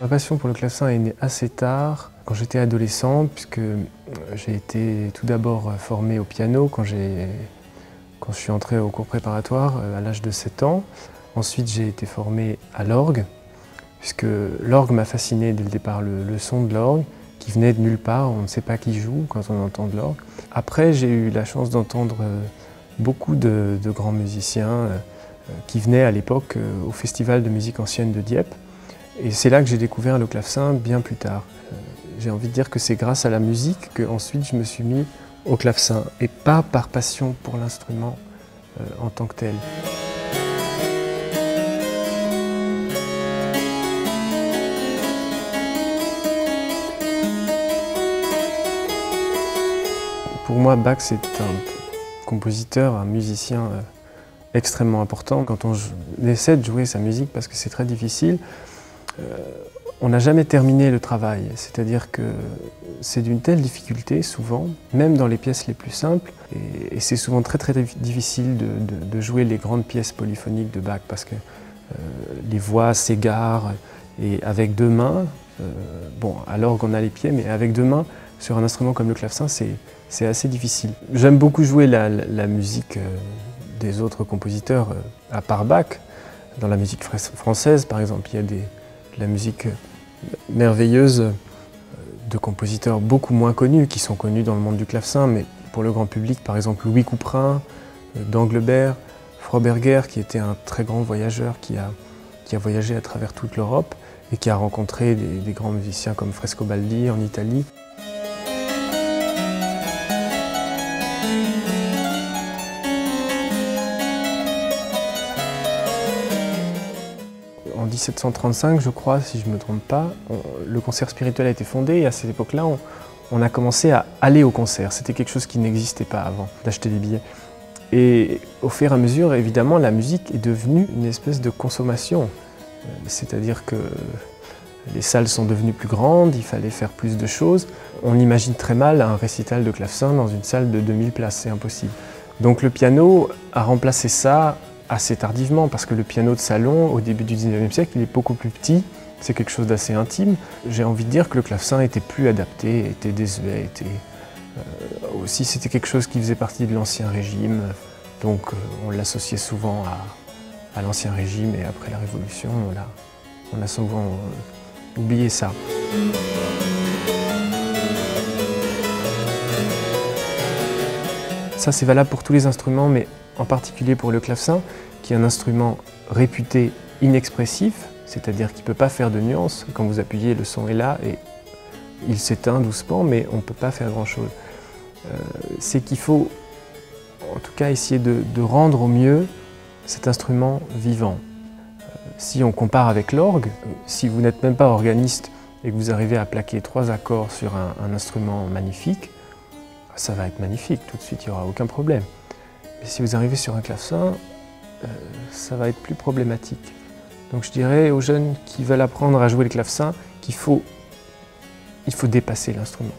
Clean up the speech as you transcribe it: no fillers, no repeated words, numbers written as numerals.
Ma passion pour le clavecin est née assez tard, quand j'étais adolescent, puisque j'ai été tout d'abord formé au piano quand je suis entré au cours préparatoire à l'âge de 7 ans. Ensuite, j'ai été formé à l'orgue, puisque l'orgue m'a fasciné dès le départ, le son de l'orgue, qui venait de nulle part, on ne sait pas qui joue quand on entend de l'orgue. Après, j'ai eu la chance d'entendre beaucoup de grands musiciens qui venaient à l'époque au Festival de musique ancienne de Dieppe. Et c'est là que j'ai découvert le clavecin bien plus tard. J'ai envie de dire que c'est grâce à la musique qu'ensuite je me suis mis au clavecin, et pas par passion pour l'instrument en tant que tel. Pour moi, Bach, c'est un compositeur, un musicien extrêmement important. Quand on essaie de jouer sa musique, parce que c'est très difficile, on n'a jamais terminé le travail. C'est-à-dire que c'est d'une telle difficulté, souvent, même dans les pièces les plus simples, et c'est souvent très difficile de jouer les grandes pièces polyphoniques de Bach, parce que les voix s'égarent, et avec deux mains, bon, à l'orgue on a les pieds, mais avec deux mains, sur un instrument comme le clavecin, c'est assez difficile. J'aime beaucoup jouer la musique des autres compositeurs, à part Bach. Dans la musique française, par exemple, il y a de la musique merveilleuse de compositeurs beaucoup moins connus, qui sont connus dans le monde du clavecin, mais pour le grand public, par exemple Louis Couperin, d'Anglebert, Froberger, qui était un très grand voyageur, qui a voyagé à travers toute l'Europe et qui a rencontré des grands musiciens comme Frescobaldi en Italie. En 1735, je crois, si je ne me trompe pas, le concert spirituel a été fondé, et à cette époque-là, on a commencé à aller au concert. C'était quelque chose qui n'existait pas avant, d'acheter des billets. Et au fur et à mesure, évidemment, la musique est devenue une espèce de consommation. C'est-à-dire que les salles sont devenues plus grandes, il fallait faire plus de choses. On imagine très mal un récital de clavecin dans une salle de 2000 places, c'est impossible. Donc le piano a remplacé ça assez tardivement, parce que le piano de salon, au début du 19e siècle, il est beaucoup plus petit, c'est quelque chose d'assez intime. J'ai envie de dire que le clavecin était plus adapté, était désuet, aussi c'était quelque chose qui faisait partie de l'Ancien Régime, donc on l'associait souvent à l'Ancien Régime, et après la Révolution, on a souvent oublié ça. Ça, c'est valable pour tous les instruments, mais en particulier pour le clavecin, qui est un instrument réputé inexpressif, c'est-à-dire qu'il ne peut pas faire de nuances. Quand vous appuyez, le son est là et il s'éteint doucement, mais on ne peut pas faire grand-chose. C'est qu'il faut, en tout cas, essayer de rendre au mieux cet instrument vivant. Si on compare avec l'orgue, si vous n'êtes même pas organiste et que vous arrivez à plaquer 3 accords sur un instrument magnifique, ça va être magnifique, tout de suite, il n'y aura aucun problème. Mais si vous arrivez sur un clavecin, ça va être plus problématique. Donc je dirais aux jeunes qui veulent apprendre à jouer le clavecin qu'il faut dépasser l'instrument.